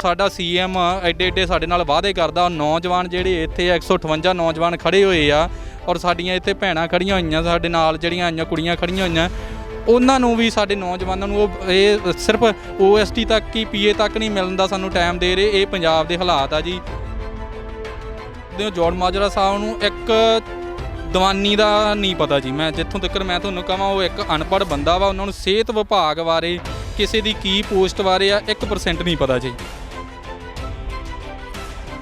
साडा CM एडे एडे साडे नाल वादे करदा, नौजवान जिहड़े इत्थे 158 नौजवान खड़े होए आ और साडियां इत्थे भैणां खड़ियां होईयां साडे नाल, जिहड़ियां आईयां कुड़ियां खड़ियां होईयां, ਉਹਨਾਂ ਨੂੰ ਵੀ ਸਾਡੇ ਨੌਜਵਾਨਾਂ ਨੂੰ ਇਹ ਸਿਰਫ OST ਤੱਕ ਹੀ PA ਤੱਕ ਨਹੀਂ ਮਿਲਣ ਦਾ ਸਾਨੂੰ ਟਾਈਮ ਦੇ ਰਹੇ। ਇਹ ਪੰਜਾਬ ਦੇ ਹਾਲਾਤ ਆ ਜੀ। ਜੋੜ ਮਾਜਰਾ ਸਾਹਿਬ ਨੂੰ ਇੱਕ ਦੀਵਾਨੀ ਦਾ ਨਹੀਂ ਪਤਾ ਜੀ। ਮੈਂ ਜਿੱਥੋਂ ਤੱਕ ਮੈਂ ਤੁਹਾਨੂੰ ਕਹਾਂ ਉਹ ਇੱਕ ਅਨਪੜ੍ਹ ਬੰਦਾ ਵਾ, ਉਹਨਾਂ ਨੂੰ ਸਿਹਤ ਵਿਭਾਗ ਬਾਰੇ ਕਿਸੇ ਦੀ ਕੀ ਪੋਸਟ ਬਾਰੇ ਆ 1% ਨਹੀਂ ਪਤਾ ਜੀ।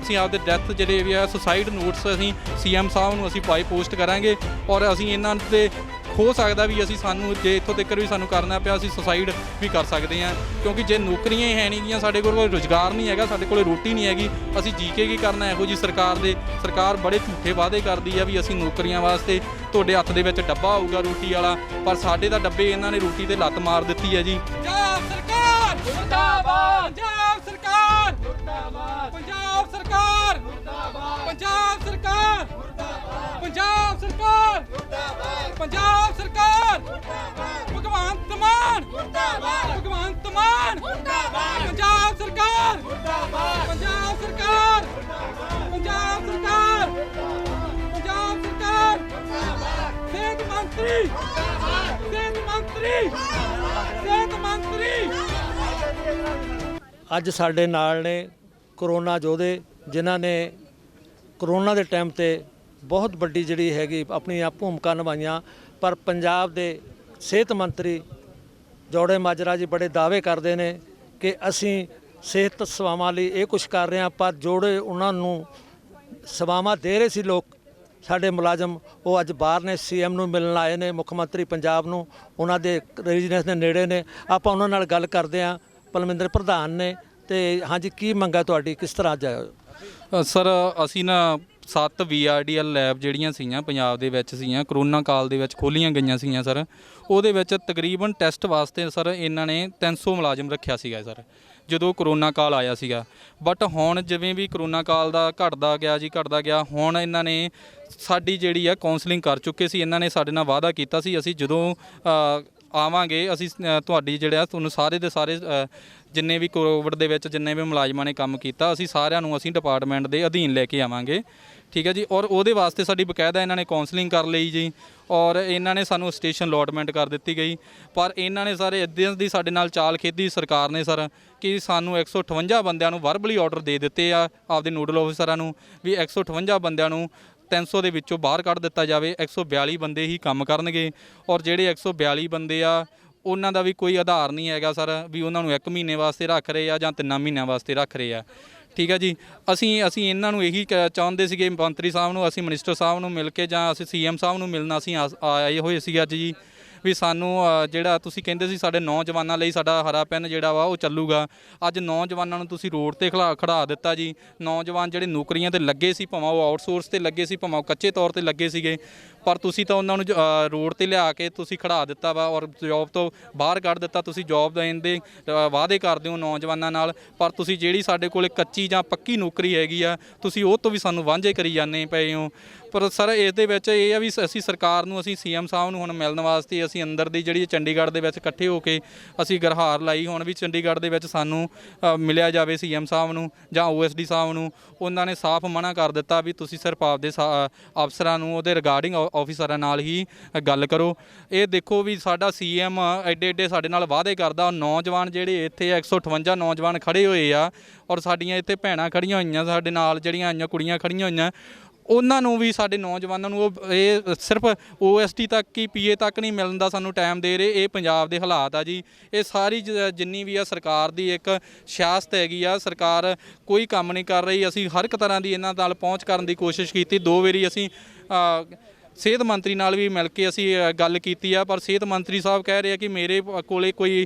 ਅਸੀਂ ਆਪਦੇ ਡੈਥ ਜਿਹੜੇ ਵੀ ਆ ਸੁਸਾਈਡ ਨੋਟਸ ਅਸੀਂ CM ਸਾਹਿਬ ਨੂੰ ਅਸੀਂ ਪਾਈ ਪੋਸਟ ਕਰਾਂਗੇ ਔਰ ਅਸੀਂ ਇਹਨਾਂ ਦੇ ਹੋ ਸਕਦਾ ਵੀ ਅਸੀਂ ਸਾਨੂੰ ਜੇ ਇੱਥੋਂ ਤੱਕ ਵੀ ਸਾਨੂੰ ਕਰਨਾ ਪਿਆ ਅਸੀਂ ਸੁਸਾਈਡ ਵੀ ਕਰ ਸਕਦੇ ਹਾਂ, ਕਿਉਂਕਿ ਜੇ ਨੌਕਰੀਆਂ ਹੀ ਹੈ ਨਹੀਂ ਗੀਆਂ, ਸਾਡੇ ਕੋਲ ਰੁਜ਼ਗਾਰ ਨਹੀਂ ਹੈਗਾ, ਸਾਡੇ ਕੋਲ ਰੋਟੀ ਨਹੀਂ ਹੈਗੀ, ਅਸੀਂ ਜੀ ਕੇ ਕੀ ਕਰਨਾ। ਇਹੋ ਜੀ ਸਰਕਾਰ ਬੜੇ ਝੂਠੇ ਵਾਅਦੇ ਕਰਦੀ ਆ ਵੀ ਅਸੀਂ ਨੌਕਰੀਆਂ ਵਾਸਤੇ ਤੁਹਾਡੇ ਹੱਥ ਦੇ ਵਿੱਚ ਡੱਬਾ ਆਊਗਾ ਰੋਟੀ ਵਾਲਾ, ਪਰ ਸਾਡੇ ਤਾਂ ਡੱਬੇ ਇਹਨਾਂ ਨੇ ਰੋਟੀ ਤੇ ਲੱਤ ਮਾਰ ਦਿੱਤੀ ਹੈ ਜੀ। ਪੰਜਾਬ ਸਰਕਾਰ ਮੁਰਦਾਬਾਦ, ਪੰਜਾਬ ਸਰਕਾਰ ਮੁਰਦਾਬਾਦ, ਪੰਜਾਬ ਸਰਕਾਰ ਮੁਰਦਾਬਾਦ, ਪੰਜਾਬ ਸਰਕਾਰ ਮੁਰਦਾਬਾਦ, ਪੰਜਾਬ ਸਰਕਾਰ ਮੁਰਦਾਬਾਦ, ਪੰਜਾਬ ਸਰਕਾਰ ਮੁਰਦਾਬਾਦ, ਭਗਵੰਤ ਮਾਨ ਮੁਰਦਾਬਾਦ, ਭਗਵੰਤ ਮਾਨ ਮੁਰਦਾਬਾਦ, ਪੰਜਾਬ ਸਰਕਾਰ ਮੁਰਦਾਬਾਦ, ਪੰਜਾਬ ਸਰਕਾਰ ਮੁਰਦਾਬਾਦ, ਪੰਜਾਬ ਸਰਕਾਰ ਪੰਜਾਬ ਸਰਕਾਰ ਮੁਰਦਾਬਾਦ, ਸਿਹਤ ਮੰਤਰੀ ਮੁਰਦਾਬਾਦ, ਸਿਹਤ ਮੰਤਰੀ ਸਿਹਤ ਮੰਤਰੀ। ਅੱਜ ਸਾਡੇ ਨਾਲ ਨੇ ਕਰੋਨਾ ਯੋਧੇ, ਜਿਨ੍ਹਾਂ ਨੇ ਕਰੋਨਾ ਦੇ ਟਾਈਮ ਤੇ ਬਹੁਤ ਵੱਡੀ ਜਿਹੜੀ ਹੈਗੀ ਆਪਣੀਆਂ ਭੂਮਿਕਾ ਨਿਭਾਈਆਂ। ਪਰ ਪੰਜਾਬ ਦੇ ਸਿਹਤ ਮੰਤਰੀ ਜੋੜੇ ਮਾਜਰਾ ਜੀ ਬੜੇ ਦਾਅਵੇ ਕਰਦੇ ਨੇ ਕਿ ਅਸੀਂ ਸਿਹਤ ਸੇਵਾਵਾਂ ਲਈ ਇਹ ਕੁਝ ਕਰ ਰਹੇ ਹਾਂ, ਪਰ ਜੋੜੇ ਉਹਨਾਂ ਨੂੰ ਸੇਵਾਵਾਂ ਦੇ ਰਹੇ ਸੀ ਲੋਕ ਸਾਡੇ ਮੁਲਾਜ਼ਮ, ਉਹ ਅੱਜ ਬਾਹਰ ਨੇ, CM ਨੂੰ ਮਿਲਣ ਆਏ ਨੇ, ਮੁੱਖ ਮੰਤਰੀ ਪੰਜਾਬ ਨੂੰ, ਉਹਨਾਂ ਦੇ ਰੈਜ਼ੀਡੈਂਸ ਦੇ ਨੇੜੇ ਨੇ। ਆਪਾਂ ਉਹਨਾਂ ਨਾਲ ਗੱਲ ਕਰਦੇ ਹਾਂ। ਪਲਮਿੰਦਰ ਪ੍ਰਧਾਨ ਨੇ ਤੇ ਹਾਂਜੀ, ਕੀ ਮੰਗਾ ਤੁਹਾਡੀ, ਕਿਸ ਤਰ੍ਹਾਂ ਜਾਇਓ? ਸਰ ਅਸੀਂ ਨਾ 7 VRDL ਲੈਬ ਜਿਹੜੀਆਂ ਸੀਗੀਆਂ ਪੰਜਾਬ ਦੇ ਵਿੱਚ ਸੀਗੀਆਂ ਕਰੋਨਾ ਕਾਲ ਦੇ ਵਿੱਚ ਖੋਲ੍ਹੀਆਂ ਗਈਆਂ ਸੀਗੀਆਂ ਸਰ। ਉਹਦੇ ਵਿੱਚ ਤਕਰੀਬਨ ਟੈਸਟ ਵਾਸਤੇ ਸਰ ਇਹਨਾਂ ਨੇ 300 ਮੁਲਾਜ਼ਮ ਰੱਖਿਆ ਸੀਗਾ ਸਰ ਜਦੋਂ ਕਰੋਨਾ ਕਾਲ ਆਇਆ ਸੀਗਾ। ਬਟ ਹੁਣ ਜਿਵੇਂ ਵੀ ਕਰੋਨਾ ਕਾਲ ਦਾ ਘਟਦਾ ਗਿਆ, ਹੁਣ ਇਹਨਾਂ ਨੇ ਸਾਡੀ ਜਿਹੜੀ ਆ ਕਾਉਂਸਲਿੰਗ ਕਰ ਚੁੱਕੇ ਸੀ। ਇਹਨਾਂ ਨੇ ਸਾਡੇ ਨਾਲ ਵਾਅਦਾ ਕੀਤਾ ਸੀ ਅਸੀਂ ਜਦੋਂ ਆਵਾਂਗੇ ਅਸੀਂ ਤੁਹਾਡੀ ਜਿਹੜਾ ਤੁਹਾਨੂੰ ਸਾਰੇ ਦੇ ਸਾਰੇ ਜਿੰਨੇ ਵੀ ਕੋਵਿਡ ਦੇ ਵਿੱਚ ਜਿੰਨੇ ਵੀ ਮੁਲਾਜ਼ਮਾਂ ਨੇ ਕੰਮ ਕੀਤਾ ਅਸੀਂ ਸਾਰਿਆਂ ਨੂੰ ਅਸੀਂ ਡਿਪਾਰਟਮੈਂਟ ਦੇ ਅਧੀਨ ਲੈ ਕੇ ਆਵਾਂਗੇ, ਠੀਕ ਹੈ ਜੀ। ਔਰ ਉਹਦੇ ਵਾਸਤੇ ਸਾਡੀ ਬਕਾਇਦਾ ਇਹਨਾਂ ਨੇ ਕਾਉਂਸਲਿੰਗ ਕਰ ਲਈ ਜੀ ਔਰ ਇਹਨਾਂ ਨੇ ਸਾਨੂੰ ਸਟੇਸ਼ਨ ਅਲੋਟਮੈਂਟ ਕਰ ਦਿੱਤੀ ਗਈ। ਪਰ ਇਹਨਾਂ ਨੇ ਸਾਰੇ ਇੱਦਾਂ ਦੀ ਸਾਡੇ ਨਾਲ ਚਾਲ ਖੇਡੀ ਸਰਕਾਰ ਨੇ ਸਰ ਕਿ ਸਾਨੂੰ 158 ਬੰਦਿਆਂ ਨੂੰ ਵਰਬਲੀ ਆਰਡਰ ਦੇ ਦਿੱਤੇ ਆ ਆਪਦੇ ਨੋਡਲ ਆਫਿਸਰਾਂ ਨੂੰ ਵੀ 158 ਬੰਦਿਆਂ ਨੂੰ 300 ਦੇ ਵਿੱਚੋਂ ਬਾਹਰ ਕੱਢ ਦਿੱਤਾ ਜਾਵੇ, 142 ਬੰਦੇ ਹੀ ਕੰਮ ਕਰਨਗੇ। ਔਰ ਜਿਹੜੇ 142 ਬੰਦੇ ਆ ਉਹਨਾਂ ਦਾ ਵੀ ਕੋਈ ਆਧਾਰ ਨਹੀਂ ਹੈਗਾ ਸਰ ਵੀ ਉਹਨਾਂ ਨੂੰ 1 ਮਹੀਨੇ ਵਾਸਤੇ ਰੱਖ ਰਹੇ ਆ ਜਾਂ 3 ਮਹੀਨਿਆਂ ਵਾਸਤੇ ਰੱਖ ਰਹੇ ਆ, ਠੀਕ ਹੈ ਜੀ। ਅਸੀਂ ਇਹਨਾਂ ਨੂੰ ਇਹੀ ਚਾਹੁੰਦੇ ਸੀਗੇ ਮੰਤਰੀ ਸਾਹਿਬ ਨੂੰ, ਅਸੀਂ ਮਿਨਿਸਟਰ ਸਾਹਿਬ ਨੂੰ ਮਿਲ ਕੇ ਜਾਂ ਅਸੀਂ CM ਸਾਹਿਬ ਨੂੰ ਮਿਲਣਾ ਅਸੀਂ ਆਏ ਹੋਏ ਸੀ ਅੱਜ ਜੀ ਵੀ ਸਾਨੂੰ ਜਿਹੜਾ ਤੁਸੀਂ ਕਹਿੰਦੇ ਸੀ ਸਾਡੇ ਨੌਜਵਾਨਾਂ ਲਈ ਸਾਡਾ ਹਰਾ ਪੈਨ ਜਿਹੜਾ ਵਾ ਉਹ ਚੱਲੂਗਾ। ਅੱਜ ਨੌਜਵਾਨਾਂ ਨੂੰ ਤੁਸੀਂ ਰੋਡ ਤੇ ਖੜਾ ਦਿੱਤਾ ਜੀ। ਨੌਜਵਾਨ ਜਿਹੜੇ ਨੌਕਰੀਆਂ ਤੇ ਲੱਗੇ ਸੀ, ਭਾਵੇਂ ਉਹ ਆਊਟਸੋਰਸ ਤੇ ਲੱਗੇ ਸੀ, ਭਾਵੇਂ ਉਹ ਕੱਚੇ ਤੌਰ ਤੇ ਲੱਗੇ ਸੀਗੇ, ਪਰ ਤੁਸੀਂ ਤਾਂ ਉਹਨਾਂ ਨੂੰ ਰੋਡ ਤੇ ਲਿਆ ਕੇ ਤੁਸੀਂ ਖੜਾ ਦਿੱਤਾ ਵਾ ਔਰ ਜੋਬ ਤੋਂ ਬਾਹਰ ਕੱਢ ਦਿੱਤਾ। ਤੁਸੀਂ ਜੋਬ ਦੇਣ ਦੇ ਵਾਅਦੇ ਕਰਦੇ ਹੋ ਨੌਜਵਾਨਾਂ ਨਾਲ, ਪਰ ਤੁਸੀਂ ਜਿਹੜੀ ਸਾਡੇ ਕੋਲ ਕੱਚੀ ਜਾਂ ਪੱਕੀ ਨੌਕਰੀ ਹੈਗੀ ਆ ਤੁਸੀਂ ਉਹ ਤੋਂ ਵੀ ਸਾਨੂੰ ਵਾਂਝੇ ਕਰੀ ਜਾਂਦੇ ਪਏ ਹੋ। ਪਰ ਸਰ ਇਸ ਦੇ ਵਿੱਚ ਇਹ ਆ ਵੀ ਅਸੀਂ ਸਰਕਾਰ ਨੂੰ ਅਸੀਂ CM ਸਾਹਿਬ ਨੂੰ ਹੁਣ ਮਿਲਣ ਵਾਸਤੇ ਅਸੀਂ ਅੰਦਰ ਦੀ ਜਿਹੜੀ ਚੰਡੀਗੜ੍ਹ ਦੇ ਵਿੱਚ ਇਕੱਠੇ ਹੋ ਕੇ ਅਸੀਂ ਗੁਹਾਰ ਲਾਈ ਹੁਣ ਵੀ ਚੰਡੀਗੜ੍ਹ ਦੇ ਵਿੱਚ ਸਾਨੂੰ ਮਿਲਿਆ ਜਾਵੇ CM ਸਾਹਿਬ ਨੂੰ ਜਾਂ OSD ਸਾਹਿਬ ਨੂੰ। ਉਹਨਾਂ ਨੇ ਸਾਫ਼ ਮਨਾ ਕਰ ਦਿੱਤਾ ਵੀ ਤੁਸੀਂ ਸਿਰਫ ਆਪਦੇ ਅਫਸਰਾਂ ਨੂੰ ਉਹਦੇ ਰਿਗਾਰਡਿੰਗ ਆਫਿਸਰਾਂ ਨਾਲ ਹੀ ਗੱਲ ਕਰੋ। ਇਹ ਦੇਖੋ ਵੀ ਸਾਡਾ CM ਐਡੇ ਐਡੇ ਸਾਡੇ ਨਾਲ ਵਾਅਦੇ ਕਰਦਾ, ਨੌਜਵਾਨ ਜਿਹੜੇ ਇੱਥੇ 158 ਨੌਜਵਾਨ ਖੜੇ ਹੋਏ ਆ ਔਰ ਸਾਡੀਆਂ ਇੱਥੇ ਭੈਣਾਂ ਖੜੀਆਂ ਹੋਈਆਂ ਸਾਡੇ ਨਾਲ, ਜਿਹੜੀਆਂ ਆਈਆਂ ਕੁੜੀਆਂ ਖੜੀਆਂ ਹੋਈਆਂ, ਉਹਨਾਂ ਨੂੰ ਵੀ ਸਾਡੇ ਨੌਜਵਾਨਾਂ ਨੂੰ ਇਹ ਸਿਰਫ OST ਤੱਕ ਹੀ PA ਤੱਕ ਨਹੀਂ ਮਿਲਣ ਦਾ ਸਾਨੂੰ ਟਾਈਮ ਦੇ ਰਹੇ। ਇਹ ਪੰਜਾਬ ਦੇ ਹਾਲਾਤ ਆ ਜੀ। ਇਹ ਸਾਰੀ ਜਿੰਨੀ ਵੀ ਆ ਸਰਕਾਰ ਦੀ ਇੱਕ ਸਿਆਸਤ ਹੈਗੀ ਆ, ਸਰਕਾਰ ਕੋਈ ਕੰਮ ਨਹੀਂ ਕਰ ਰਹੀ। ਅਸੀਂ ਹਰ ਇੱਕ ਤਰ੍ਹਾਂ ਦੀ ਇਹਨਾਂ ਨਾਲ ਪਹੁੰਚ ਕਰਨ ਦੀ ਕੋਸ਼ਿਸ਼ ਕੀਤੀ। 2 ਵਾਰੀ ਅਸੀਂ ਸਿਹਤ ਮੰਤਰੀ ਨਾਲ ਵੀ ਮਿਲ ਕੇ ਅਸੀਂ ਗੱਲ ਕੀਤੀ ਆ, ਪਰ ਸਿਹਤ ਮੰਤਰੀ ਸਾਹਿਬ ਕਹਿ ਰਹੇ ਆ ਕਿ ਮੇਰੇ ਕੋਲੇ ਕੋਈ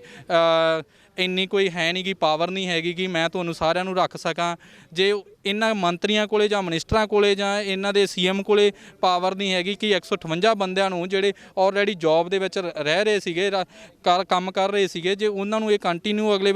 ਇੰਨੀ ਕੋਈ ਹੈ ਨਹੀਂ ਗੀ, ਪਾਵਰ ਨਹੀਂ ਹੈਗੀ ਕਿ ਮੈਂ ਤੁਹਾਨੂੰ ਸਾਰਿਆਂ ਨੂੰ ਰੱਖ ਸਕਾਂ। ਜੇ ਇਹਨਾਂ ਮੰਤਰੀਆਂ ਕੋਲੇ ਜਾਂ ਮਿਨਿਸਟਰਾਂ ਕੋਲੇ ਜਾਂ ਇਹਨਾਂ ਦੇ CM ਕੋਲੇ ਪਾਵਰ ਨਹੀਂ ਹੈਗੀ ਕਿ 158 ਬੰਦਿਆਂ ਨੂੰ ਜਿਹੜੇ ਆਲਰੇਡੀ ਜੋਬ ਦੇ ਵਿੱਚ ਰਹਿ ਰਹੇ ਸੀਗੇ, ਕੰਮ ਕਰ ਰਹੇ ਸੀਗੇ, ਜੇ ਉਹਨਾਂ ਨੂੰ ਇਹ ਕੰਟੀਨਿਊ ਅਗਲੇ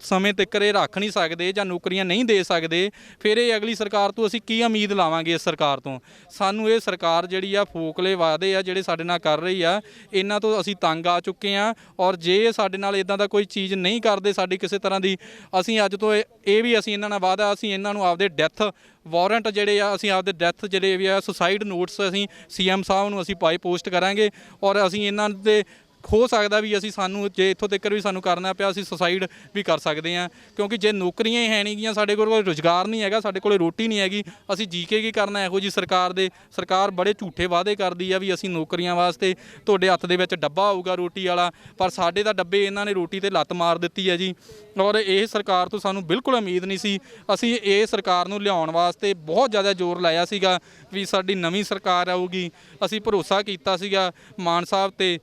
ਸਮੇਂ ਤੱਕ ਇਹ ਰੱਖ ਨਹੀਂ ਸਕਦੇ ਜਾਂ ਨੌਕਰੀਆਂ ਨਹੀਂ ਦੇ ਸਕਦੇ, ਫਿਰ ਇਹ ਅਗਲੀ ਸਰਕਾਰ ਤੋਂ ਅਸੀਂ ਕੀ ਉਮੀਦ ਲਾਵਾਂਗੇ ਇਸ ਸਰਕਾਰ ਤੋਂ। ਸਾਨੂੰ ਇਹ ਸਰਕਾਰ ਜਿਹੜੀ ਆ ਫੋਕਲੇ ਵਾਅਦੇ ਆ ਜਿਹੜੇ ਸਾਡੇ ਨਾਲ ਕਰ ਰਹੀ ਆ, ਇਹਨਾਂ ਤੋਂ ਅਸੀਂ ਤੰਗ ਆ ਚੁੱਕੇ ਆ। ਔਰ ਜੇ ਸਾਡੇ ਨਾਲ ਇਦਾਂ ਦਾ ਕੋਈ ਚੀਜ਼ ਨਹੀਂ ਕਰਦੇ, ਸਾਡੀ ਕਿਸੇ ਤਰ੍ਹਾਂ ਦੀ, ਅਸੀਂ ਅੱਜ ਤੋਂ ਇਹ ਵੀ ਅਸੀਂ ਇਹਨਾਂ ਨਾਲ ਵਾਅਦਾ, ਅਸੀਂ ਇਹਨਾਂ ਨੂੰ ਆਪਦੇ ਡੈਥ ਵਾਰੰਟ ਜਿਹੜੇ ਆ, ਅਸੀਂ ਆਪਦੇ ਡੈਥ ਜਿਹੜੇ ਵੀ ਆ ਸੁਸਾਈਡ ਨੋਟਸ ਅਸੀਂ CM ਸਾਹਿਬ ਨੂੰ ਅਸੀਂ ਪਾਈ ਪੋਸਟ ਕਰਾਂਗੇ। ਔਰ ਅਸੀਂ ਇਹਨਾਂ ਦੇ ਹੋ ਸਕਦਾ ਵੀ ਅਸੀਂ ਸਾਨੂੰ ਜੇ ਇੱਥੋਂ ਤੱਕ ਵੀ ਸਾਨੂੰ ਕਰਨਾ ਪਿਆ ਅਸੀਂ ਸੁਸਾਈਡ ਵੀ ਕਰ ਸਕਦੇ ਹਾਂ, ਕਿਉਂਕਿ ਜੇ ਨੌਕਰੀਆਂ ਹੀ ਹੈ ਨਹੀਂ ਗੀਆਂ, ਸਾਡੇ ਕੋਲ ਕੋਈ ਰੁਜ਼ਗਾਰ ਨਹੀਂ ਹੈਗਾ, ਸਾਡੇ ਕੋਲ ਰੋਟੀ ਨਹੀਂ ਹੈਗੀ, ਅਸੀਂ ਜੀ ਕੇ ਕੀ ਕਰਨਾ ਇਹੋ ਜੀ ਸਰਕਾਰ ਬੜੇ ਝੂਠੇ ਵਾਅਦੇ ਕਰਦੀ ਆ ਵੀ ਅਸੀਂ ਨੌਕਰੀਆਂ ਵਾਸਤੇ ਤੁਹਾਡੇ ਹੱਥ ਦੇ ਵਿੱਚ ਡੱਬਾ ਆਊਗਾ ਰੋਟੀ ਵਾਲਾ, ਪਰ ਸਾਡੇ ਤਾਂ ਡੱਬੇ ਇਹਨਾਂ ਨੇ ਰੋਟੀ ਤੇ ਲੱਤ ਮਾਰ ਦਿੱਤੀ ਹੈ ਜੀ। ਔਰ ਇਹ ਸਰਕਾਰ ਤੋਂ ਸਾਨੂੰ ਬਿਲਕੁਲ ਉਮੀਦ ਨਹੀਂ ਸੀ। ਅਸੀਂ ਇਹ ਸਰਕਾਰ ਨੂੰ ਲਿਆਉਣ ਵਾਸਤੇ ਬਹੁਤ ਜ਼ਿਆਦਾ ਜ਼ੋਰ ਲਾਇਆ ਸੀਗਾ ਵੀ ਸਾਡੀ ਨਵੀਂ ਸਰਕਾਰ ਆਊਗੀ, ਅਸੀਂ ਭਰੋਸਾ ਕੀਤਾ ਸੀਗਾ ਮਾਨ ਸਾਹਿਬ ਤੇ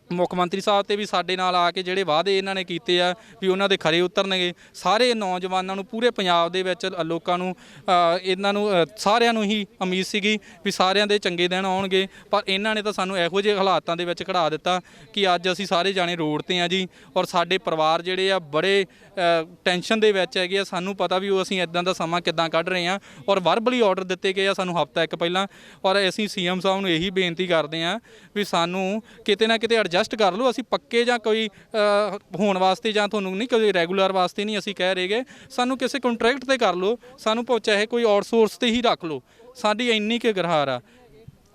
ਮੁੱਖ ਮੰਤਰੀ ਸਾਹਿਬ ਤੇ ਵੀ ਸਾਡੇ ਨਾਲ ਆ ਕੇ ਜਿਹੜੇ ਵਾਅਦੇ ਇਹਨਾਂ ਨੇ ਕੀਤੇ ਆ ਵੀ ਉਹਨਾਂ ਦੇ ਖਰੇ ਉਤਰਨਗੇ। ਸਾਰੇ ਨੌਜਵਾਨਾਂ ਨੂੰ, ਪੂਰੇ ਪੰਜਾਬ ਦੇ ਵਿੱਚ ਲੋਕਾਂ ਨੂੰ, ਇਹਨਾਂ ਨੂੰ ਸਾਰਿਆਂ ਨੂੰ ਹੀ ਉਮੀਦ ਸੀਗੀ ਵੀ ਸਾਰਿਆਂ ਦੇ ਚੰਗੇ ਦਿਨ ਆਉਣਗੇ, ਪਰ ਇਹਨਾਂ ਨੇ ਤਾਂ ਸਾਨੂੰ ਇਹੋ ਜਿਹੇ ਹਾਲਾਤਾਂ ਦੇ ਵਿੱਚ ਖੜਾ ਦਿੱਤਾ ਕਿ ਅੱਜ ਅਸੀਂ ਸਾਰੇ ਜਾਣੇ ਰੋਡ ਤੇ ਆ ਜੀ। ਔਰ ਸਾਡੇ ਪਰਿਵਾਰ ਜਿਹੜੇ ਆ ਬੜੇ ਟੈਨਸ਼ਨ ਦੇ ਵਿੱਚ ਹੈਗੇ ਆ। ਸਾਨੂੰ ਪਤਾ ਵੀ ਉਹ ਅਸੀਂ ਇਦਾਂ ਦਾ ਸਮਾਂ ਕਿੱਦਾਂ ਕੱਢ ਰਹੇ ਆ। ਔਰ ਵਰਬਲੀ ਆਰਡਰ ਦਿੱਤੇ ਗਏ ਆ ਸਾਨੂੰ ਹਫ਼ਤਾ ਇੱਕ ਪਹਿਲਾਂ। ਔਰ ਅਸੀਂ CM ਸਾਹਿਬ ਨੂੰ ਇਹੀ ਬੇਨਤੀ ਕਰਦੇ ਆ ਵੀ ਸਾਨੂੰ ਕਿਤੇ ਨਾ ਕਿਤੇ ਐਡਜਸਟ ਕਰ ਲਓ। ਅਸੀਂ ਪੱਕੇ ਜਾਂ ਕੋਈ ਹੋਣ ਵਾਸਤੇ ਜਾਂ ਤੁਹਾਨੂੰ ਨਹੀਂ, ਕੋਈ ਰੈਗੂਲਰ ਵਾਸਤੇ ਨਹੀਂ ਅਸੀਂ ਕਹਿ ਰਹੇਗੇ, ਸਾਨੂੰ ਕਿਸੇ ਕੰਟਰੈਕਟ ਤੇ ਕਰ ਲਓ, ਸਾਨੂੰ ਚਾਹੇ ਕੋਈ ਆਊਟਸੋਰਸ ਤੇ ਹੀ ਰੱਖ ਲਓ, ਸਾਡੀ ਇੰਨੀ ਕੁ ਗਰਹਾਰ ਆ।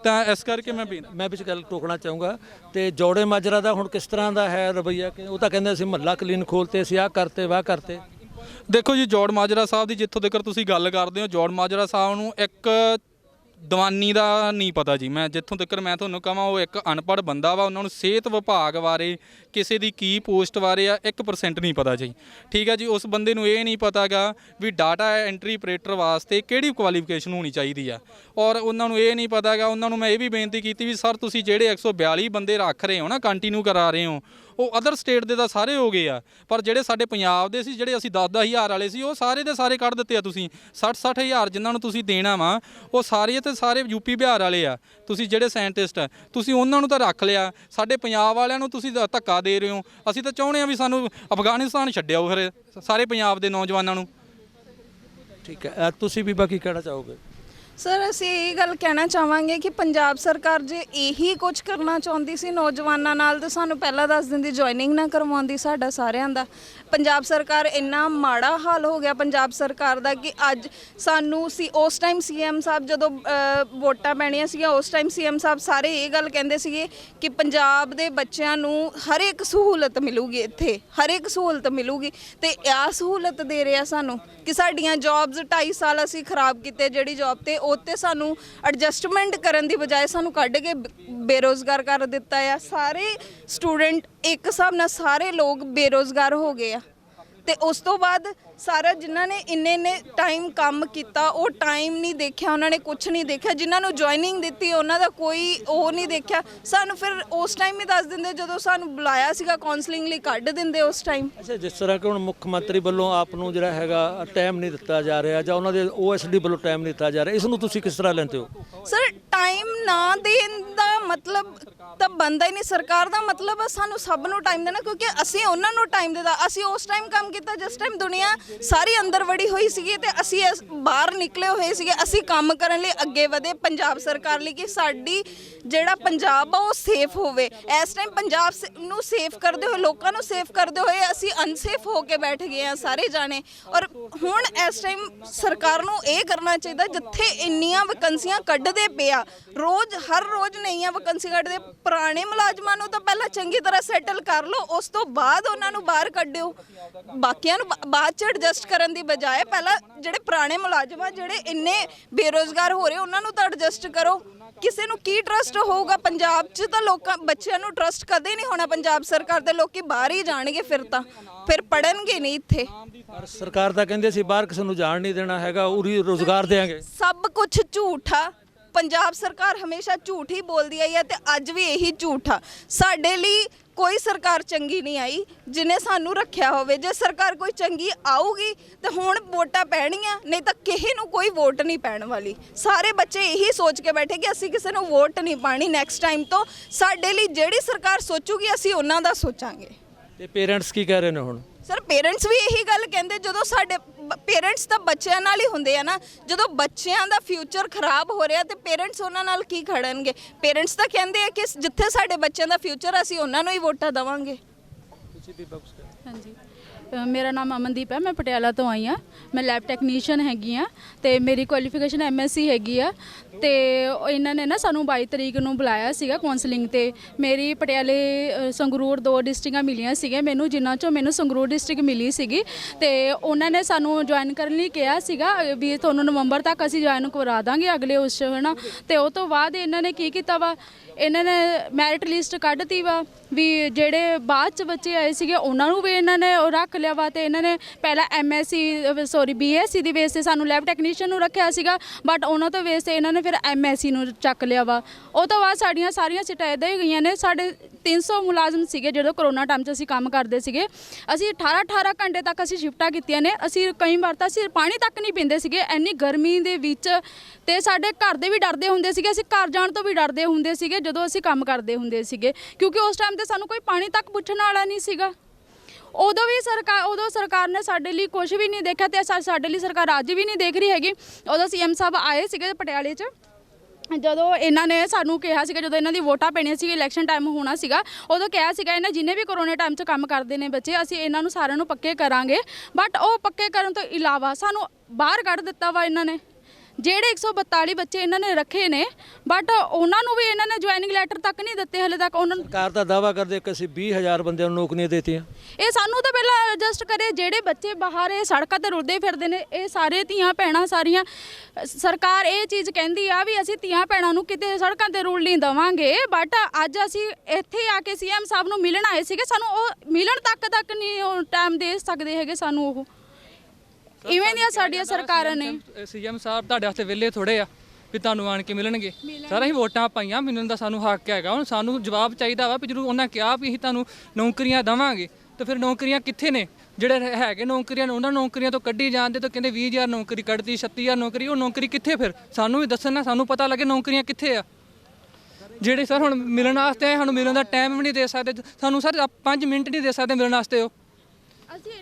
ਤਾਂ ਇਸ ਕਰਕੇ ਮੈਂ ਵਿੱਚ ਗੱਲ ਟੋਕਣਾ ਚਾਹੂੰਗਾ ਤੇ ਜੋੜੇ ਮਾਜਰਾ ਦਾ ਹੁਣ ਕਿਸ ਤਰ੍ਹਾਂ ਦਾ ਹੈ ਰਵੱਈਆ? ਕਿ ਉਹ ਤਾਂ ਕਹਿੰਦੇ ਅਸੀਂ ਮਹੱਲਾ ਕਲੀਨ ਖੋਲਤੇ, ਅਸੀਂ ਆਹ ਕਰਤੇ ਵਾਹ ਕਰਤੇ। ਦੇਖੋ ਜੀ, ਜੋੜ ਮਾਜਰਾ ਸਾਹਿਬ ਦੀ ਜਿੱਥੋਂ ਤੱਕ ਤੁਸੀਂ ਗੱਲ ਕਰਦੇ ਹੋ, ਜੋੜ ਮਾਜਰਾ ਸਾਹਿਬ ਨੂੰ ਇੱਕ ਦੀਵਾਨੀ ਦਾ ਨਹੀਂ ਪਤਾ ਜੀ। ਮੈਂ ਜਿੱਥੋਂ ਤੱਕ ਮੈਂ ਤੁਹਾਨੂੰ ਕਹਾਂ, ਉਹ ਇੱਕ ਅਨਪੜ੍ਹ ਬੰਦਾ ਵਾ, ਉਹਨਾਂ ਨੂੰ ਸਿਹਤ ਵਿਭਾਗ ਬਾਰੇ ਕਿਸੇ ਦੀ ਕੀ ਪੋਸਟ ਬਾਰੇ ਆ 1% ਨਹੀਂ ਪਤਾ ਜੀ। ਠੀਕ ਹੈ ਜੀ, ਉਸ ਬੰਦੇ ਨੂੰ ਇਹ ਨਹੀਂ ਪਤਾ ਗਾ ਵੀ ਡਾਟਾ ਐਂਟਰੀ ਆਪਰੇਟਰ ਵਾਸਤੇ ਕਿਹੜੀ ਕੁਆਲੀਫਿਕੇਸ਼ਨ ਹੋਣੀ ਚਾਹੀਦੀ ਆ। ਔਰ ਉਹਨਾਂ ਨੂੰ ਇਹ ਨਹੀਂ ਪਤਾ ਗਾ। ਉਹਨਾਂ ਨੂੰ ਮੈਂ ਇਹ ਵੀ ਬੇਨਤੀ ਕੀਤੀ ਵੀ ਸਰ ਤੁਸੀਂ ਜਿਹੜੇ 142 ਬੰਦੇ ਰੱਖ ਰਹੇ ਹੋ ਨਾ, ਕੰਟੀਨਿਊ ਕਰਾ ਰਹੇ ਹੋ, ਉਹ ਅਦਰ ਸਟੇਟ ਦੇ ਤਾਂ ਸਾਰੇ ਹੋ ਗਏ ਆ, ਪਰ ਜਿਹੜੇ ਸਾਡੇ ਪੰਜਾਬ ਦੇ ਸੀ, ਜਿਹੜੇ ਅਸੀਂ 10-10 ਹਜ਼ਾਰ ਵਾਲੇ ਸੀ, ਉਹ ਸਾਰੇ ਦੇ ਸਾਰੇ ਕੱਢ ਦਿੱਤੇ ਆ ਤੁਸੀਂ। 60-60 ਹਜ਼ਾਰ ਜਿਨ੍ਹਾਂ ਨੂੰ ਤੁਸੀਂ ਦੇਣਾ ਵਾ, ਉਹ ਸਾਰੇ ਤੇ ਸਾਰੇ UP ਬਿਹਾਰ ਵਾਲੇ ਆ। ਤੁਸੀਂ ਜਿਹੜੇ ਸਾਇੰਟਿਸਟ ਆ, ਤੁਸੀਂ ਉਹਨਾਂ ਨੂੰ ਤਾਂ ਰੱਖ ਲਿਆ, ਸਾਡੇ ਪੰਜਾਬ ਵਾਲਿਆਂ ਨੂੰ ਤੁਸੀਂ ਧੱਕਾ ਦੇ ਰਹੇ ਹੋ। ਅਸੀਂ ਤਾਂ ਚਾਹੁੰਦੇ ਆ ਵੀ ਸਾਨੂੰ ਅਫਗਾਨਿਸਤਾਨ ਛੱਡਿਓ ਫਿਰ ਸਾਰੇ ਪੰਜਾਬ ਦੇ ਨੌਜਵਾਨਾਂ ਨੂੰ। ਠੀਕ ਹੈ, ਤੁਸੀਂ ਬੀਬਾ ਕੀ ਕਹਿਣਾ ਚਾਹੋਗੇ? ਸਰ, ਅਸੀਂ ਇਹ ਗੱਲ ਕਹਿਣਾ ਚਾਹਾਂਗੇ ਕਿ ਪੰਜਾਬ ਸਰਕਾਰ ਜੇ ਇਹੀ ਕੁਝ ਕਰਨਾ ਚਾਹੁੰਦੀ ਸੀ ਨੌਜਵਾਨਾਂ ਨਾਲ ਤਾਂ ਸਾਨੂੰ ਪਹਿਲਾਂ ਦੱਸ ਦਿੰਦੀ, ਜੁਆਇਨਿੰਗ ਨਾ ਕਰਵਾਉਂਦੀ ਸਾਡਾ ਸਾਰਿਆਂ ਦਾ। ਪੰਜਾਬ ਸਰਕਾਰ ਇੰਨਾ ਮਾੜਾ ਹਾਲ ਹੋ ਗਿਆ ਪੰਜਾਬ ਸਰਕਾਰ ਦਾ ਕਿ ਅੱਜ ਸਾਨੂੰ ਉਸ ਟਾਈਮ CM ਸਾਹਿਬ ਜਦੋਂ ਵੋਟਾਂ ਪੈਣੀਆਂ ਸੀਗੀਆਂ, ਉਸ ਟਾਈਮ CM ਸਾਹਿਬ ਸਾਰੇ ਇਹ ਗੱਲ ਕਹਿੰਦੇ ਸੀਗੇ ਕਿ ਪੰਜਾਬ ਦੇ ਬੱਚਿਆਂ ਨੂੰ ਹਰ ਇੱਕ ਸਹੂਲਤ ਮਿਲੂਗੀ, ਇੱਥੇ ਹਰ ਇੱਕ ਸਹੂਲਤ ਮਿਲੂਗੀ, ਤੇ ਆਹ ਸਹੂਲਤ ਦੇ ਰਿਹਾ ਸਾਨੂੰ ਕਿ ਸਾਡੀਆਂ ਜੌਬਸ 2.5 ਸਾਲ ਅਸੀਂ ਖਰਾਬ ਕੀਤੇ। ਜਿਹੜੀ ਜੌਬ ਤੇ ਉੱਤੇ ਸਾਨੂੰ ਐਡਜਸਟਮੈਂਟ ਕਰਨ ਦੀ ਬਜਾਏ ਸਾਨੂੰ ਕੱਢ ਕੇ ਬੇਰੋਜ਼ਗਾਰ ਕਰ ਦਿੱਤਾ ਆ। ਸਾਰੇ ਸਟੂਡੈਂਟ ਇੱਕ ਹਿਸਾਬ ਨਾਲ ਸਾਰੇ ਲੋਕ ਬੇਰੋਜ਼ਗਾਰ ਹੋ ਗਏ ਆ। ਤੇ ਉਸ ਤੋਂ ਬਾਅਦ ਸਾਰਾ ਜਿਨ੍ਹਾਂ ਨੇ ਇੰਨੇ ਟਾਈਮ ਕੰਮ ਕੀਤਾ, ਉਹ ਟਾਈਮ ਨਹੀਂ ਦੇਖਿਆ, ਉਹਨਾਂ ਨੇ ਕੁਝ ਨਹੀਂ ਦੇਖਿਆ। ਜਿਨ੍ਹਾਂ ਨੂੰ ਜੁਆਇਨਿੰਗ ਦਿੱਤੀ ਉਹਨਾਂ ਦਾ ਕੋਈ ਉਹ ਨਹੀਂ ਦੇਖਿਆ। ਸਾਨੂੰ ਫਿਰ ਉਸ ਟਾਈਮ ਹੀ ਦੱਸ ਦਿੰਦੇ, ਜਦੋਂ ਸਾਨੂੰ ਬੁਲਾਇਆ ਸੀਗਾ ਕਾਉਂਸਲਿੰਗ ਲਈ, ਕੱਢ ਦਿੰਦੇ ਉਸ ਟਾਈਮ। ਅੱਛਾ, ਜਿਸ ਤਰ੍ਹਾਂ ਕਿ ਹੁਣ ਮੁੱਖ ਮੰਤਰੀ ਵੱਲੋਂ ਆਪ ਨੂੰ ਜਿਹੜਾ ਹੈਗਾ ਟਾਈਮ ਨਹੀਂ ਦਿੱਤਾ ਜਾ ਰਿਹਾ, ਜਾਂ ਉਹਨਾਂ ਦੇ OSD ਵੱਲੋਂ ਟਾਈਮ ਨਹੀਂ ਦਿੱਤਾ ਜਾ ਰਿਹਾ, ਇਸ ਨੂੰ ਤੁਸੀਂ ਕਿਸ ਤਰ੍ਹਾਂ ਲੈਂਦੇ ਹੋ? ਸਰ, ਟਾਈਮ ਨਾ ਦੇਣ ਦਾ ਮਤਲਬ ਤਾਂ ਬਣਦਾ ਹੀ ਨਹੀਂ। ਸਰਕਾਰ ਦਾ ਮਤਲਬ ਹੈ ਸਾਨੂੰ ਸਭ ਨੂੰ ਟਾਈਮ ਦੇਣਾ, ਕਿਉਂਕਿ ਅਸੀਂ ਉਹਨਾਂ ਨੂੰ ਟਾਈਮ ਦਿੱਤਾ। ਅਸੀਂ ਉਸ ਟਾਈਮ ਕੰਮ ਕੀਤਾ ਜਿਸ ਟਾਈਮ ਦੁਨੀਆ ਸਾਰੀ ਅੰਦਰ ਵੜੀ ਹੋਈ ਸੀਗੀ ਤੇ ਅਸੀਂ ਬਾਹਰ ਨਿਕਲੇ ਹੋਏ ਸੀਗੇ। ਅਸੀਂ ਕੰਮ ਕਰਨ ਲਈ ਅੱਗੇ ਵਧੇ ਪੰਜਾਬ ਸਰਕਾਰ ਲਈ ਕਿ ਸਾਡੀ ਜਿਹੜਾ ਪੰਜਾਬ ਆ ਉਹ ਸੇਫ ਹੋਵੇ। ਇਸ ਟਾਈਮ ਪੰਜਾਬ ਨੂੰ ਸੇਫ ਕਰਦੇ ਹੋਏ, ਲੋਕਾਂ ਨੂੰ ਸੇਫ ਕਰਦੇ ਹੋਏ ਅਸੀਂ ਅਨਸੇਫ ਹੋ ਕੇ ਬੈਠ ਗਏ ਆ ਸਾਰੇ ਜਾਣੇ। ਔਰ ਹੁਣ ਇਸ ਟਾਈਮ ਸਰਕਾਰ ਨੂੰ ਇਹ ਕਰਨਾ ਚਾਹੀਦਾ, ਜਿੱਥੇ ਇੰਨੀਆਂ ਵੈਕੈਂਸੀਆਂ ਕੱਢਦੇ ਪਿਆ, ਹਰ ਰੋਜ਼ ਨਈਆਂ ਵੈਕੈਂਸੀਆਂ ਕੱਢਦੇ, ਪੁਰਾਣੇ ਮੁਲਾਜ਼ਮਾਂ ਨੂੰ ਤਾਂ ਪਹਿਲਾਂ ਚੰਗੀ ਤਰ੍ਹਾਂ ਸੈਟਲ ਕਰ ਲਓ, ਉਸ ਤੋਂ ਬਾਅਦ ਉਹਨਾਂ ਨੂੰ ਬਾਹਰ ਕੱਢਿਓ। ਬਾਕੀਆਂ ਨੂੰ ਬਾਅਦ 'ਚ ਐਡਜਸਟ ਕਰਨ ਦੀ ਬਜਾਏ ਪਹਿਲਾਂ ਜਿਹੜੇ ਪੁਰਾਣੇ ਮੁਲਾਜ਼ਮ ਆ, ਜਿਹੜੇ ਇੰਨੇ ਬੇਰੋਜ਼ਗਾਰ ਹੋ ਰਹੇ, ਉਹਨਾਂ ਨੂੰ ਤਾਂ ਐਡਜਸਟ ਕਰੋ। ਕਿਸੇ ਨੂੰ ਕੀ ਟਰਸਟ ਹੋਊਗਾ ਪੰਜਾਬ 'ਚ? ਤਾਂ ਬੱਚਿਆਂ ਨੂੰ ਟਰਸਟ ਕਦੇ ਨਹੀਂ ਹੋਣਾ ਪੰਜਾਬ ਸਰਕਾਰ ਦੇ। ਲੋਕੀ ਬਾਹਰ ਹੀ ਜਾਣਗੇ, ਫਿਰ ਪੜਨਗੇ ਨਹੀਂ ਇੱਥੇ। ਪਰ ਸਰਕਾਰ ਤਾਂ ਕਹਿੰਦੇ ਸੀ ਬਾਹਰ ਕਿਸੇ ਨੂੰ ਜਾਣ ਨਹੀਂ ਦੇਣਾ ਹੈਗਾ, ਉਰੀ ਰੋਜ਼ਗਾਰ ਦੇਵਾਂਗੇ। ਸਭ ਕੁਝ ਝੂਠ ਆ। ਪੰਜਾਬ ਸਰਕਾਰ ਹਮੇਸ਼ਾ ਝੂਠ ਹੀ ਬੋਲਦੀ ਆਈ ਹੈ ਤੇ ਅੱਜ ਵੀ ਇਹੀ ਝੂਠ ਆ। ਸਾਡੇ ਲਈ ਕੋਈ ਸਰਕਾਰ ਚੰਗੀ ਨਹੀਂ ਆਈ ਜਿਹਨੇ ਸਾਨੂੰ ਰੱਖਿਆ ਹੋਵੇ। ਜੇ ਸਰਕਾਰ ਕੋਈ ਚੰਗੀ ਆਊਗੀ ਤਾਂ ਹੁਣ ਵੋਟਾਂ ਪੈਣੀਆਂ, ਨਹੀਂ ਤਾਂ ਕਿਸੇ ਨੂੰ ਕੋਈ ਵੋਟ ਨਹੀਂ ਪੈਣ ਵਾਲੀ। ਸਾਰੇ ਬੱਚੇ ਇਹੀ ਸੋਚ ਕੇ ਬੈਠੇ ਕਿ ਅਸੀਂ ਕਿਸੇ ਨੂੰ ਵੋਟ ਨਹੀਂ ਪਾਣੀ ਨੈਕਸਟ ਟਾਈਮ ਤੋਂ। ਸਾਡੇ ਲਈ ਜਿਹੜੀ ਸਰਕਾਰ ਸੋਚੂਗੀ ਅਸੀਂ ਉਹਨਾਂ ਦਾ ਸੋਚਾਂਗੇ। ਤੇ ਪੇਰੈਂਟਸ ਕੀ ਕਹਿ ਰਹੇ ਨੇ ਹੁਣ? ਸਰ ਪੇਰੈਂਟਸ ਵੀ ਇਹੀ ਗੱਲ ਕਹਿੰਦੇ, ਜਦੋਂ ਸਾਡੇ ਪੇਰੈਂਟਸ ਤਾਂ ਬੱਚਿਆਂ ਨਾਲ ਹੀ ਹੁੰਦੇ ਆ ਨਾ, ਜਦੋਂ ਬੱਚਿਆਂ ਦਾ ਫਿਊਚਰ ਖਰਾਬ ਹੋ ਰਿਹਾ ਤੇ ਪੇਰੈਂਟਸ ਉਹਨਾਂ ਨਾਲ ਕੀ ਖੜਨਗੇ। ਪੇਰੈਂਟਸ ਤਾਂ ਕਹਿੰਦੇ ਆ ਕਿ ਜਿੱਥੇ ਸਾਡੇ ਬੱਚਿਆਂ ਦਾ ਫਿਊਚਰ ਅਸੀਂ ਉਹਨਾਂ ਨੂੰ ਹੀ ਵੋਟਾਂ ਦੇਵਾਂਗੇ। ਤੁਸੀਂ ਵੀ ਬਖਸ਼ ਕਰ। ਹਾਂਜੀ ਮੇਰਾ ਨਾਮ ਅਮਨਦੀਪ ਹੈ, ਮੈਂ ਪਟਿਆਲਾ ਤੋਂ ਆਈ ਹਾਂ। ਮੈਂ ਲੈਬ ਟੈਕਨੀਸ਼ੀਅਨ ਹੈਗੀ ਆ ਤੇ ਮੇਰੀ ਕੁਆਲੀਫਿਕੇਸ਼ਨ ਐਮਐਸਸੀ ਹੈਗੀ ਆ। ਤੇ ਇਹਨਾਂ ਨੇ ਨਾ ਸਾਨੂੰ 22 ਤਰੀਕ ਨੂੰ ਬੁਲਾਇਆ ਸੀਗਾ ਕਾਉਂਸਲਿੰਗ ਤੇ। ਮੇਰੀ ਪਟਿਆਲੇ ਸੰਗਰੂਰ 2 ਡਿਸਟ੍ਰਿਕਟਾਂ ਮਿਲੀਆਂ ਸੀਗੀਆਂ ਮੈਨੂੰ, ਜਿਨ੍ਹਾਂ ਚੋਂ ਮੈਨੂੰ ਸੰਗਰੂਰ ਡਿਸਟ੍ਰਿਕਟ ਮਿਲੀ ਸੀਗੀ। ਤੇ ਉਹਨਾਂ ਨੇ ਸਾਨੂੰ ਜੁਆਇਨ ਕਰਨ ਲਈ ਕਿਹਾ ਸੀਗਾ ਵੀ ਤੁਹਾਨੂੰ ਨਵੰਬਰ ਤੱਕ ਅਸੀਂ ਜੁਆਇਨ ਕਰਾ ਦਾਂਗੇ ਅਗਲੇ ਉਸ 'ਚ, ਹੈ ਨਾ। ਤੇ ਉਹ ਤੋਂ ਬਾਅਦ ਇਹਨਾਂ ਨੇ ਕੀ ਕੀਤਾ ਵਾ, ਇਹਨਾਂ ਨੇ ਮੈਰਿਟ ਲਿਸਟ ਕੱਢਤੀ ਵਾ ਵੀ ਜਿਹੜੇ ਬਾਅਦ 'ਚ ਬੱਚੇ ਆਏ ਸੀਗੇ ਉਹਨਾਂ ਨੂੰ ਵੀ ਇਹਨਾਂ ਨੇ ਉਹ ਰੱਖ ਲਿਆ ਵਾ। ਤੇ ਇਹਨਾਂ ਨੇ ਪਹਿਲਾਂ BSc ਦੀ ਬੇਸ ਤੇ ਸਾਨੂੰ ਲੈਬ ਟੈਕਨੀਸ਼ੀਅਨ ਨੂੰ ਰੱਖਿਆ ਸੀਗਾ, ਬਟ ਉਹਨਾਂ ਤੋਂ ਬੇਸ ਤੇ ਇਹਨਾਂ ਨੇ ਫਿਰ MSc ਨੂੰ ਚੱਕ ਲਿਆ ਵਾ। ਉਹ ਤੋਂ ਬਾਅਦ ਸਾਡੀਆਂ ਸਾਰੀਆਂ ਸੀਟਾਂ ਇੱਦਾਂ ਹੀ ਗਈਆਂ ਨੇ। ਸਾਡੇ 300 ਮੁਲਾਜ਼ਮ ਸੀਗੇ ਜਦੋਂ ਕਰੋਨਾ ਟਾਈਮ 'ਚ ਅਸੀਂ ਕੰਮ ਕਰਦੇ ਸੀਗੇ। ਅਸੀਂ 18 ਘੰਟੇ ਤੱਕ ਅਸੀਂ ਸ਼ਿਫਟਾਂ ਕੀਤੀਆਂ ਨੇ। ਅਸੀਂ ਕਈ ਵਾਰ ਤਾਂ ਅਸੀਂ ਪਾਣੀ ਤੱਕ ਨਹੀਂ ਪੀਂਦੇ ਸੀਗੇ ਇੰਨੀ ਗਰਮੀ ਦੇ ਵਿੱਚ। ਤੇ ਸਾਡੇ ਘਰ ਦੇ ਵੀ ਡਰਦੇ ਹੁੰਦੇ ਸੀਗੇ, ਅਸੀਂ ਘਰ ਜਾਣ ਤੋਂ ਵੀ ਡਰਦੇ ਹੁੰਦੇ ਸੀਗੇ ਜਦੋਂ ਅਸੀਂ ਕੰਮ ਕਰਦੇ ਹੁੰਦੇ ਸੀਗੇ, ਕਿਉਂਕਿ ਉਸ ਟਾਈਮ ਤੇ ਸਾਨੂੰ ਕੋਈ ਪਾਣੀ ਤੱਕ ਪੁੱਛਣ ਵਾਲਾ ਨਹੀਂ ਸੀਗਾ। ਉਦੋਂ ਸਰਕਾਰ ਨੇ ਸਾਡੇ ਲਈ ਕੁਝ ਵੀ ਨਹੀਂ ਦੇਖਿਆ ਤੇ ਸਾਡੇ ਲਈ ਸਰਕਾਰ ਅੱਜ ਵੀ ਨਹੀਂ ਦੇਖ ਰਹੀ ਹੈਗੀ। ਉਦੋਂ CM ਸਾਹਿਬ ਆਏ ਸੀਗੇ ਪਟਿਆਲੇ 'ਚ, ਜਦੋਂ ਇਹਨਾਂ ਨੇ ਸਾਨੂੰ ਕਿਹਾ ਸੀਗਾ, ਜਦੋਂ ਇਹਨਾਂ ਦੀ ਵੋਟਾਂ ਪੈਣੀਆਂ ਸੀ, ਇਲੈਕਸ਼ਨ ਟਾਈਮ ਹੋਣਾ ਸੀਗਾ, ਉਦੋਂ ਕਿਹਾ ਸੀਗਾ ਇਹਨਾਂ ਜਿੰਨੇ ਵੀ ਕਰੋਨਾ ਟਾਈਮ 'ਚ ਕੰਮ ਕਰਦੇ ਨੇ ਬੱਚੇ, ਅਸੀਂ ਇਹਨਾਂ ਨੂੰ ਸਾਰਿਆਂ ਨੂੰ ਪੱਕੇ ਕਰਾਂਗੇ। ਬਟ ਉਹ ਪੱਕੇ ਕਰਨ ਤੋਂ ਇਲਾਵਾ ਸਾਨੂੰ ਬਾਹਰ ਕੱਢ ਦਿੱਤਾ ਵਾ ਇਹਨਾਂ ਨੇ। ਜਿਹੜੇ 142 ਬੱਚੇ ਇਹਨਾਂ ਨੇ ਰੱਖੇ ਨੇ, ਬਟ ਉਹਨਾਂ ਨੂੰ ਵੀ ਇਹਨਾਂ ਨੇ ਜੁਆਇਨਿੰਗ ਲੈਟਰ ਤੱਕ ਨਹੀਂ ਦਿੱਤੇ ਹਲੇ ਤੱਕ। ਉਹਨਾਂ ਨੂੰ ਸਰਕਾਰ ਦਾ ਦਾਅਵਾ ਕਰਦੇ ਕਿ ਅਸੀਂ 20,000 ਬੰਦਿਆਂ ਨੂੰ ਨੌਕਰੀਆਂ ਦੇਤੀਆਂ। ਇਹ ਸਾਨੂੰ ਤਾਂ ਪਹਿਲਾਂ ਐਡਜਸਟ ਕਰੇ, ਜਿਹੜੇ ਬੱਚੇ ਬਾਹਰ ਇਹ ਸੜਕਾਂ ਤੇ ਰੁਲਦੇ ਫਿਰਦੇ ਨੇ, ਇਹ ਸਾਰੇ ਧੀਆਂ ਭੈਣਾਂ ਸਾਰੀਆਂ। ਸਰਕਾਰ ਇਹ ਚੀਜ਼ ਕਹਿੰਦੀ ਆ ਵੀ ਅਸੀਂ ਧੀਆਂ ਭੈਣਾਂ ਨੂੰ ਕਿਤੇ ਸੜਕਾਂ ਤੇ ਰੁਲ ਨਹੀਂ ਦੇਵਾਂਗੇ, ਬਟ ਅੱਜ ਅਸੀਂ ਇੱਥੇ ਆ ਕੇ CM ਸਾਹਿਬ ਨੂੰ ਮਿਲਣ ਆਏ ਸੀਗੇ, ਸਾਨੂੰ ਉਹ ਮਿਲਣ ਤੱਕ ਨਹੀਂ ਟਾਈਮ ਦੇ ਸਕਦੇ ਹੈਗੇ ਸਾਨੂੰ। ਉਹ ਇਵੇਂ ਦੀਆਂ ਸਾਡੀਆਂ ਸਰਕਾਰਾਂ ਨੇ। CM ਸਾਹਿਬ ਤੁਹਾਡੇ ਵਾਸਤੇ ਵਿਹਲੇ ਥੋੜੇ ਆ ਵੀ ਤੁਹਾਨੂੰ ਆਣ ਕੇ ਮਿਲਣਗੇ। ਸਰ ਅਸੀਂ ਵੋਟਾਂ ਪਾਈਆਂ, ਮੈਨੂੰ ਦਾ ਸਾਨੂੰ ਹੱਕ ਹੈਗਾ। ਹੁਣ ਸਾਨੂੰ ਜਵਾਬ ਚਾਹੀਦਾ ਵਾ ਵੀ ਜਦੋਂ ਉਹਨਾਂ ਕਿਹਾ ਵੀ ਅਸੀਂ ਤੁਹਾਨੂੰ ਨੌਕਰੀਆਂ ਦੇਵਾਂਗੇ, ਤਾਂ ਫਿਰ ਨੌਕਰੀਆਂ ਕਿੱਥੇ ਨੇ? ਜਿਹੜੇ ਹੈਗੇ ਨੌਕਰੀਆਂ ਉਹਨਾਂ ਨੌਕਰੀਆਂ ਤੋਂ ਕੱਢੀ ਜਾਂਦੇ, ਤਾਂ ਕਹਿੰਦੇ 20,000 ਨੌਕਰੀ ਕੱਢਤੀ, 36,000 ਨੌਕਰੀ। ਉਹ ਨੌਕਰੀ ਕਿੱਥੇ? ਫਿਰ ਸਾਨੂੰ ਵੀ ਦੱਸਣ ਨਾ, ਸਾਨੂੰ ਪਤਾ ਲੱਗੇ ਨੌਕਰੀਆਂ ਕਿੱਥੇ ਆ। ਜਿਹੜੇ ਸਰ ਹੁਣ ਮਿਲਣ ਵਾਸਤੇ ਆਏ, ਸਾਨੂੰ ਮਿਲਣ ਦਾ ਟਾਈਮ ਵੀ ਨਹੀਂ ਦੇ ਸਕਦੇ। ਸਾਨੂੰ ਸਰ 5 ਮਿੰਟ ਨਹੀਂ ਦੇ ਸਕਦੇ ਮਿਲਣ ਵਾਸਤੇ। ਉਹ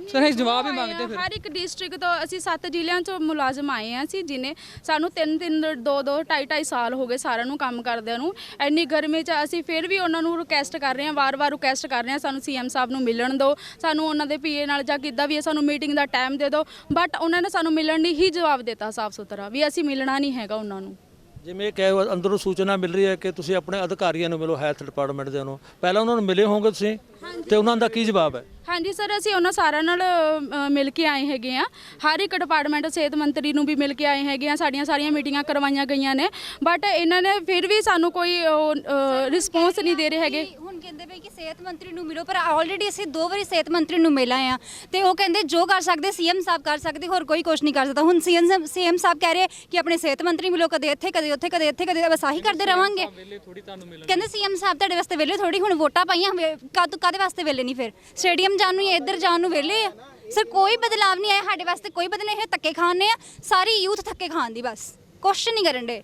ਸਰ ਅਸੀਂ ਜਵਾਬ ਹੀ ਮੰਗਦੇ। ਫਿਰ ਹਰ ਇੱਕ ਡਿਸਟ੍ਰਿਕਟ ਤੋਂ ਅਸੀਂ 7 ਜ਼ਿਲ੍ਹਿਆਂ ਚੋਂ ਮੁਲਾਜ਼ਮ ਆਏ ਆ ਅਸੀਂ, ਜਿਹਨੇ ਸਾਨੂੰ 3 2 2.5 ਸਾਲ ਹੋ ਗਏ ਸਾਰਿਆਂ ਨੂੰ ਕੰਮ ਕਰਦਿਆਂ ਨੂੰ। ਇੰਨੀ ਗਰਮੀ 'ਚ ਅਸੀਂ ਫਿਰ ਵੀ ਉਹਨਾਂ ਨੂੰ ਰਿਕੁਐਸਟ ਕਰ ਰਹੇ ਹਾਂ, ਵਾਰ-ਵਾਰ ਰਿਕੁਐਸਟ ਕਰ ਰਹੇ ਹਾਂ ਸਾਨੂੰ CM ਸਾਹਿਬ ਨੂੰ ਮਿਲਣ ਦਿਓ, ਸਾਨੂੰ ਉਹਨਾਂ ਦੇ PA ਨਾਲ ਜਾਂ ਕਿੱਦਾਂ ਵੀ ਸਾਨੂੰ ਮੀਟਿੰਗ ਦਾ ਟਾਈਮ ਦੇ ਦਿਓ। ਬਟ ਉਹਨਾਂ ਨੇ ਸਾਨੂੰ ਮਿਲਣ ਨਹੀਂ ਹੀ ਜਵਾਬ ਦਿੱਤਾ ਸਾਫ਼ ਸੁਥਰਾ ਵੀ ਅਸੀਂ ਮਿਲਣਾ ਨਹੀਂ ਹੈਗਾ ਉਹਨਾਂ ਨੂੰ। ਜਿਵੇਂ ਕਿ ਅੰਦਰੋਂ ਸੂਚਨਾ ਮਿਲ ਰਹੀ ਹੈ ਕਿ ਤੁਸੀਂ ਆਪਣੇ ਅਧਿਕਾਰੀਆਂ ਨੂੰ ਮਿਲੋ, ਹੈਲਥ ਡਿਪਾਰਟਮੈਂਟ ਦੇ ਨੂੰ ਪਹਿਲਾਂ ਉਹਨਾਂ ਨੂੰ ਮਿਲੇ ਹੋਵੋਗੇ ਤੁਸੀਂ, ਤੇ ਉਹਨਾਂ ਦਾ ਕੀ ਜਵਾਬ ਹੈ? ਹਾਂਜੀ ਸਰ, ਅਸੀਂ ਉਹਨਾਂ ਸਾਰਿਆਂ ਨਾਲ ਮਿਲ ਕੇ ਆਏ ਹੈਗੇ ਆ। ਹਰ ਇੱਕ ਡਿਪਾਰਟਮੈਂਟ, ਸਿਹਤ ਮੰਤਰੀ ਨੂੰ ਵੀ ਮਿਲ ਕੇ ਆਏ ਹੈਗੇ ਆ, ਸਾਡੀਆਂ ਸਾਰੀਆਂ ਮੀਟਿੰਗਾਂ ਕਰਵਾਈਆਂ ਗਈਆਂ ਨੇ, ਬਟ ਇਹਨਾਂ ਨੇ ਫਿਰ ਵੀ ਸਾਨੂੰ ਕੋਈ ਰਿਸਪੌਂਸ ਨਹੀਂ ਦੇ ਰਹੇ ਹੈਗੇ। ਹੁਣ ਕਹਿੰਦੇ ਪਏ ਕਿ ਸਿਹਤ ਮੰਤਰੀ ਨੂੰ ਮਿਲੋ, ਪਰ ਆਲਰੇਡੀ ਅਸੀਂ 2 ਵਾਰੀ ਸਿਹਤ ਮੰਤਰੀ ਨੂੰ ਮਿਲ ਆਏ ਆ ਤੇ ਉਹ ਕਹਿੰਦੇ ਜੋ ਕਰ ਸਕਦੇ CM ਸਾਹਿਬ ਕਰ ਸਕਦੇ, ਹੋਰ ਕੋਈ ਕੁਝ ਨਹੀਂ ਕਰ ਸਕਦਾ। ਹੁਣ CM ਸਾਹਿਬ ਕਹਿ ਰਹੇ ਕਿ ਆਪਣੇ ਸਿਹਤ ਮੰਤਰੀ ਮਿਲੋ, ਕਦੇ ਇੱਥੇ ਕਦੇ ਉੱਥੇ ਕਦੇ ਇੱਥੇ ਕਦੇ, ਬਸ ਆਹੀ ਕਰਦੇ ਰਵਾਂਗੇ। ਕਹਿੰਦੇ CM ਸਾਹਿਬ ਤੁਹਾਡੇ ਵਾਸਤੇ ਵਿਹਲੇ ਥੋੜੀ, ਹੁਣ ਵੋਟਾਂ ਪਾਈਆਂ ਕਾਹਦੇ ਵਾਸਤੇ ਵਿਹਲੇ ਨਹੀਂ? ਫਿਰ ਸਟੇਡੀਅਮ ਜਾਣ ਨੂੰ ਜਾਂ ਇੱਧਰ ਜਾਣ ਨੂੰ ਵਿਹਲੇ ਆ? ਸਰ ਕੋਈ ਬਦਲਾਵ ਨਹੀਂ ਆਇਆ ਸਾਡੇ ਵਾਸਤੇ, ਕੋਈ ਬਦਲ ਨਹੀਂ। ਧੱਕੇ ਖਾਣੇ ਆ ਸਾਰੀ ਯੂਥ, ਧੱਕੇ ਖਾਣ ਦੀ ਬਸ, ਕੁਛ ਨਹੀਂ ਕਰਨ ਦੇ।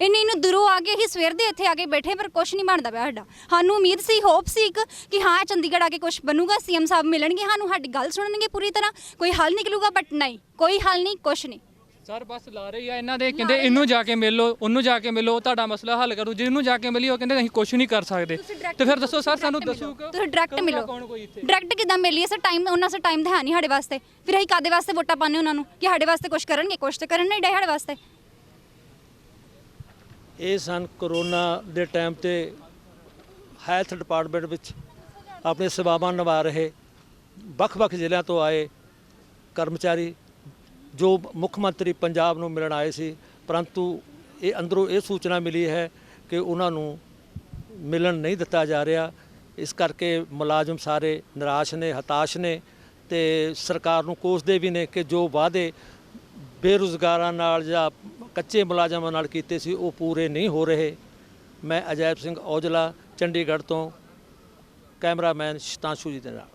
ਇੰਨੀ ਨੂੰ ਦੂਰੋਂ ਆ ਕੇ ਹੀ ਸਵੇਰ ਦੇ ਇੱਥੇ ਆ ਕੇ ਬੈਠੇ, ਪਰ ਕੁਛ ਨਹੀਂ ਬਣਦਾ ਪਿਆ ਸਾਡਾ। ਸਾਨੂੰ ਉਮੀਦ ਸੀ, ਹੋਪ ਸੀ ਇੱਕ ਕਿ ਹਾਂ ਚੰਡੀਗੜ੍ਹ ਆ ਕੇ ਕੁਛ ਬਣੂਗਾ, CM ਸਾਹਿਬ ਮਿਲਣਗੇ, ਸਾਨੂੰ ਸਾਡੀ ਗੱਲ ਸੁਣਨਗੇ ਪੂਰੀ ਤਰ੍ਹਾਂ, ਕੋਈ ਹੱਲ ਨਿਕਲੂਗਾ, ਬਟ ਨਹੀਂ, ਕੋਈ ਹੱਲ ਨਹੀਂ, ਕੁਛ ਨਹੀਂ। ਸਰ ਬਸ ਲਾ ਰਹੀ ਆ ਇਹਨਾਂ ਦੇ, ਕਹਿੰਦੇ ਇਹਨੂੰ ਜਾ ਕੇ ਮਿਲ ਲਓ, ਉਹਨੂੰ ਜਾ ਕੇ ਮਿਲੋ, ਤੁਹਾਡਾ ਮਸਲਾ ਹੱਲ ਕਰੂ। ਜਿਹਨੂੰ ਜਾ ਕੇ ਮਿਲੀ ਉਹ ਕਹਿੰਦੇ ਅਸੀਂ ਕੁਝ ਨਹੀਂ ਕਰ ਸਕਦੇ। ਤੇ ਫਿਰ ਦੱਸੋ ਸਰ, ਸਾਨੂੰ ਦੱਸੋ ਤੁਸੀਂ ਡਾਇਰੈਕਟ ਮਿਲੋ। ਡਾਇਰੈਕਟ ਕਿੱਦਾਂ ਮਿਲੀਏ ਸਰ? ਟਾਈਮ ਉਹਨਾਂ ਸੇ ਟਾਈਮ ਤਾਂ ਹੈ ਨਹੀਂ ਸਾਡੇ ਵਾਸਤੇ। ਫਿਰ ਅਸੀਂ ਕਾਦੇ ਵਾਸਤੇ ਵੋਟਾਂ ਪਾਉਂਦੇ ਉਹਨਾਂ ਨੂੰ ਕਿ ਸਾਡੇ ਵਾਸਤੇ ਕੁਝ ਕਰਨਗੇ? ਕੁਝ ਤਾਂ ਕਰਨ ਨਹੀਂ ਡੇ ਸਾਡੇ ਵਾਸਤੇ। ਇਹ ਸਨ ਕਰੋਨਾ ਦੇ ਟਾਈਮ ਤੇ ਹੈਲਥ ਡਿਪਾਰਟਮੈਂਟ ਵਿੱਚ ਆਪਣੀ ਸੇਵਾਵਾਂ ਨਿਭਾ ਰਹੇ ਵੱਖ-ਵੱਖ ਜ਼ਿਲ੍ਹਿਆਂ ਤੋਂ ਆਏ ਕਰਮਚਾਰੀ, ਜੋ ਮੁੱਖ ਮੰਤਰੀ ਪੰਜਾਬ ਨੂੰ ਮਿਲਣ ਆਏ ਸੀ, ਪਰੰਤੂ ਇਹ ਅੰਦਰੋਂ ਇਹ ਸੂਚਨਾ ਮਿਲੀ ਹੈ ਕਿ ਉਹਨਾਂ ਨੂੰ ਮਿਲਣ ਨਹੀਂ ਦਿੱਤਾ ਜਾ ਰਿਹਾ। ਇਸ ਕਰਕੇ ਮੁਲਾਜ਼ਮ ਸਾਰੇ ਨਿਰਾਸ਼ ਨੇ, ਹਤਾਸ਼ ਨੇ ਤੇ ਸਰਕਾਰ ਨੂੰ ਕੋਸਦੇ ਵੀ ਨੇ ਕਿ ਜੋ ਵਾਅਦੇ ਬੇਰੁਜ਼ਗਾਰਾਂ ਨਾਲ ਜਾਂ ਕੱਚੇ ਮੁਲਾਜ਼ਮਾਂ ਨਾਲ ਕੀਤੇ ਸੀ ਉਹ ਪੂਰੇ ਨਹੀਂ ਹੋ ਰਹੇ। ਮੈਂ ਅਜੈਬ ਸਿੰਘ ਔਜਲਾ, ਚੰਡੀਗੜ੍ਹ ਤੋਂ, ਕੈਮਰਾਮੈਨ ਸ਼ਤਾਂਸ਼ੂ ਜੀ ਦੇ ਨਾਲ।